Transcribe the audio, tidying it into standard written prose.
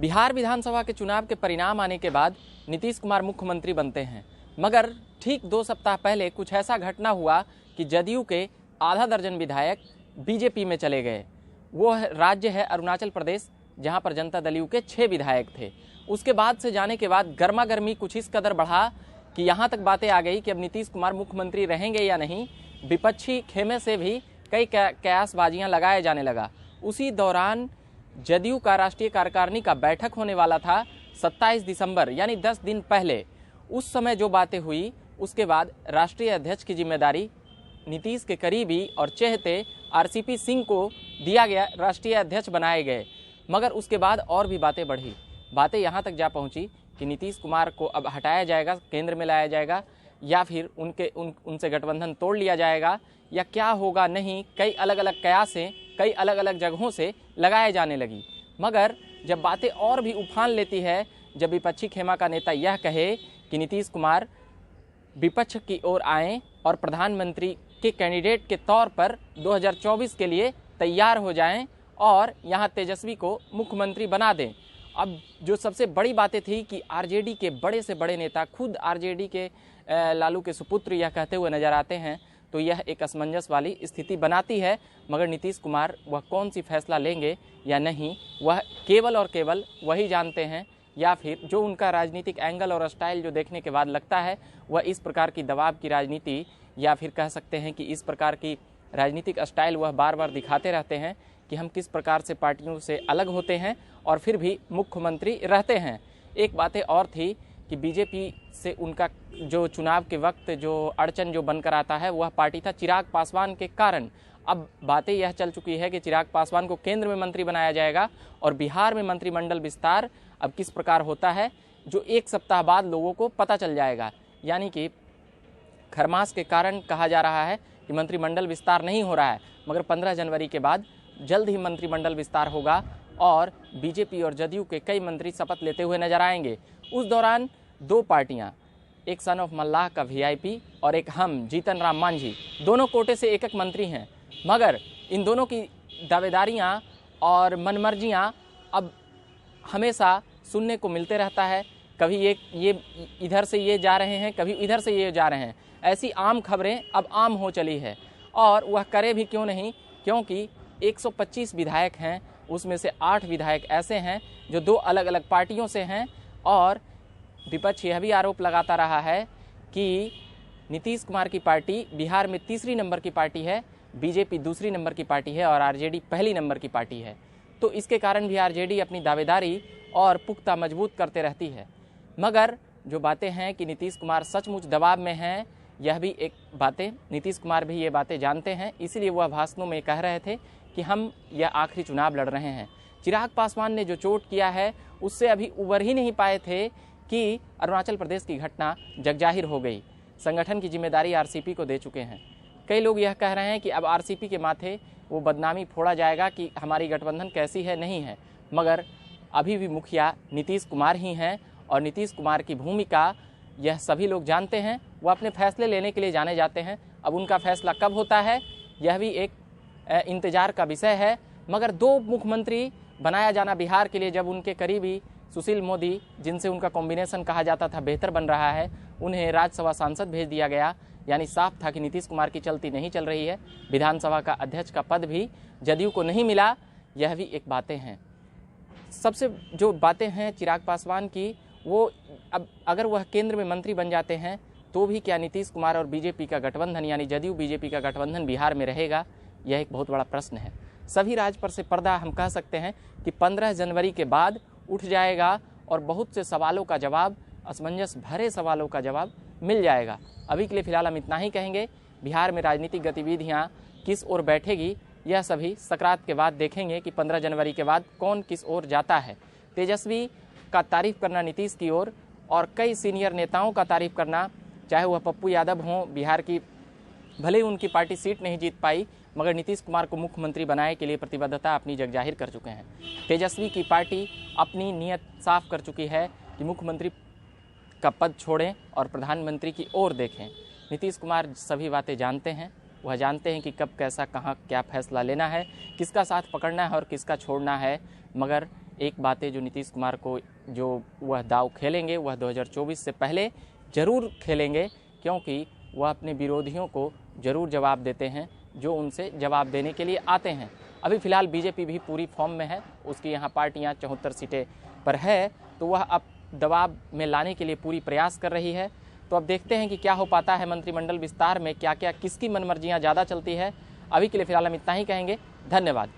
बिहार विधानसभा के चुनाव के परिणाम आने के बाद नीतीश कुमार मुख्यमंत्री बनते हैं, मगर ठीक 2 सप्ताह पहले कुछ ऐसा घटना हुआ कि जदयू के आधा दर्जन विधायक बीजेपी में चले गए। वो राज्य है अरुणाचल प्रदेश, जहां पर जनता दल यू के 6 विधायक थे। उसके बाद से जाने के बाद गर्मा गर्मी कुछ इस कदर बढ़ा कि यहाँ तक बातें आ गई कि अब नीतीश कुमार मुख्यमंत्री रहेंगे या नहीं। विपक्षी खेमे से भी कई कयासबाजियाँ लगाए जाने लगा। उसी दौरान जदयू का राष्ट्रीय कार्यकारिणी का बैठक होने वाला था 27 दिसंबर, यानी 10 दिन पहले। उस समय जो बातें हुई, उसके बाद राष्ट्रीय अध्यक्ष की जिम्मेदारी नीतीश के करीबी और चहेते आरसीपी सिंह को दिया गया, राष्ट्रीय अध्यक्ष बनाए गए। मगर उसके बाद और भी बातें बढ़ी। बातें यहाँ तक जा पहुँची कि नीतीश कुमार को अब हटाया जाएगा, केंद्र में लाया जाएगा, या फिर उनसे गठबंधन तोड़ लिया जाएगा, या क्या होगा नहीं। कई अलग अलग कयासें कई अलग अलग जगहों से लगाए जाने लगी। मगर जब बातें और भी उफान लेती है, जब विपक्षी खेमा का नेता यह कहे कि नीतीश कुमार विपक्ष की ओर आएँ और प्रधानमंत्री के कैंडिडेट के तौर पर 2024 के लिए तैयार हो जाएं और यहां तेजस्वी को मुख्यमंत्री बना दें। अब जो सबसे बड़ी बातें थी कि आरजेडी के बड़े से बड़े नेता, खुद आरजेडी के लालू के सुपुत्र यह कहते हुए नजर आते हैं, तो यह एक असमंजस वाली स्थिति बनाती है। मगर नीतीश कुमार वह कौन सी फैसला लेंगे या नहीं, वह केवल और केवल वही जानते हैं, या फिर जो उनका राजनीतिक एंगल और स्टाइल जो देखने के बाद लगता है, वह इस प्रकार की दबाव की राजनीति, या फिर कह सकते हैं कि इस प्रकार की राजनीतिक स्टाइल वह बार बार दिखाते रहते हैं कि हम किस प्रकार से पार्टियों से अलग होते हैं और फिर भी मुख्यमंत्री रहते हैं। एक बातें और थी कि बीजेपी से उनका जो चुनाव के वक्त जो अड़चन जो बनकर आता है, वह पार्टी था चिराग पासवान के कारण। अब बातें यह चल चुकी है कि चिराग पासवान को केंद्र में मंत्री बनाया जाएगा और बिहार में मंत्रिमंडल विस्तार अब किस प्रकार होता है, जो 1 सप्ताह बाद लोगों को पता चल जाएगा। यानी कि खरमास के कारण कहा जा रहा है कि मंत्रिमंडल विस्तार नहीं हो रहा है, मगर 15 जनवरी के बाद जल्द ही मंत्रिमंडल विस्तार होगा और बीजेपी और जदयू के कई मंत्री शपथ लेते हुए नजर आएंगे। उस दौरान 2 पार्टियां, एक सन ऑफ मल्लाह का वीआईपी और एक हम जीतन राम मांझी, दोनों कोटे से एक मंत्री हैं। मगर इन दोनों की दावेदारियां और मनमर्जियां अब हमेशा सुनने को मिलते रहता है। कभी ये इधर से ये जा रहे हैं, कभी इधर से ये जा रहे हैं। ऐसी आम खबरें अब आम हो चली है, और वह करे भी क्यों नहीं, क्योंकि 125 विधायक हैं, उसमें से 8 विधायक ऐसे हैं जो 2 अलग अलग पार्टियों से हैं। और विपक्ष यह भी आरोप लगाता रहा है कि नीतीश कुमार की पार्टी बिहार में 3री नंबर की पार्टी है, बीजेपी 2री नंबर की पार्टी है और आरजेडी 1ली नंबर की पार्टी है। तो इसके कारण भी आरजेडी अपनी दावेदारी और पुख्ता मजबूत करते रहती है। मगर जो बातें हैं कि नीतीश कुमार सचमुच दबाव में हैं, यह भी एक बातें, नीतीश कुमार भी ये बातें जानते हैं, इसीलिए वह भाषणों में कह रहे थे कि हम यह आखिरी चुनाव लड़ रहे हैं। चिराग पासवान ने जो चोट किया है, उससे अभी उबर ही नहीं पाए थे कि अरुणाचल प्रदेश की घटना जगजाहिर हो गई। संगठन की जिम्मेदारी आरसीपी को दे चुके हैं। कई लोग यह कह रहे हैं कि अब आरसीपी के माथे वो बदनामी फोड़ा जाएगा कि हमारी गठबंधन कैसी है, नहीं है। मगर अभी भी मुखिया नीतीश कुमार ही हैं और नीतीश कुमार की भूमिका यह सभी लोग जानते हैं। वो अपने फैसले लेने के लिए जाने जाते हैं। अब उनका फैसला कब होता है, यह भी एक इंतजार का विषय है। मगर 2 मुख्यमंत्री बनाया जाना बिहार के लिए, जब उनके करीबी सुशील मोदी, जिनसे उनका कॉम्बिनेशन कहा जाता था बेहतर बन रहा है, उन्हें राज्यसभा सांसद भेज दिया गया, यानी साफ था कि नीतीश कुमार की चलती नहीं चल रही है। विधानसभा का अध्यक्ष का पद भी जदयू को नहीं मिला, यह भी एक बातें हैं। सबसे जो बातें हैं चिराग पासवान की, वो अब अगर वह केंद्र में मंत्री बन जाते हैं तो भी क्या नीतीश कुमार और बीजेपी का गठबंधन, यानी जदयू बीजेपी का गठबंधन बिहार में रहेगा, यह एक बहुत बड़ा प्रश्न है। सभी राज पर से पर्दा हम कह सकते हैं कि 15 जनवरी के बाद उठ जाएगा और बहुत से सवालों का जवाब, असमंजस भरे सवालों का जवाब मिल जाएगा। अभी के लिए फिलहाल हम इतना ही कहेंगे। बिहार में राजनीतिक गतिविधियाँ किस ओर बैठेगी, यह सभी सकरात के बाद देखेंगे कि 15 जनवरी के बाद कौन किस ओर जाता है। तेजस्वी का तारीफ करना नीतीश की ओर, और कई सीनियर नेताओं का तारीफ करना, चाहे वह पप्पू यादव हों, बिहार की भले ही उनकी पार्टी सीट नहीं जीत पाई, मगर नीतीश कुमार को मुख्यमंत्री बनाने के लिए प्रतिबद्धता अपनी जगजाहिर कर चुके हैं। तेजस्वी की पार्टी अपनी नीयत साफ कर चुकी है कि मुख्यमंत्री का पद छोड़ें और प्रधानमंत्री की ओर देखें। नीतीश कुमार सभी बातें जानते हैं, वह जानते हैं कि कब कैसा कहाँ क्या फैसला लेना है, किसका साथ पकड़ना है और किसका छोड़ना है। मगर एक बातें जो नीतीश कुमार को जो वह दाव खेलेंगे वह 2024 से पहले ज़रूर खेलेंगे, क्योंकि वह अपने विरोधियों को ज़रूर जवाब देते हैं जो उनसे जवाब देने के लिए आते हैं। अभी फ़िलहाल बीजेपी भी पूरी फॉर्म में है, उसकी यहाँ पार्टियाँ 74 सीटें पर है, तो वह अब दबाव में लाने के लिए पूरी प्रयास कर रही है। तो अब देखते हैं कि क्या हो पाता है मंत्रिमंडल विस्तार में, क्या क्या किसकी मनमर्जियाँ ज़्यादा चलती है। अभी के लिए फ़िलहाल हम इतना ही कहेंगे। धन्यवाद।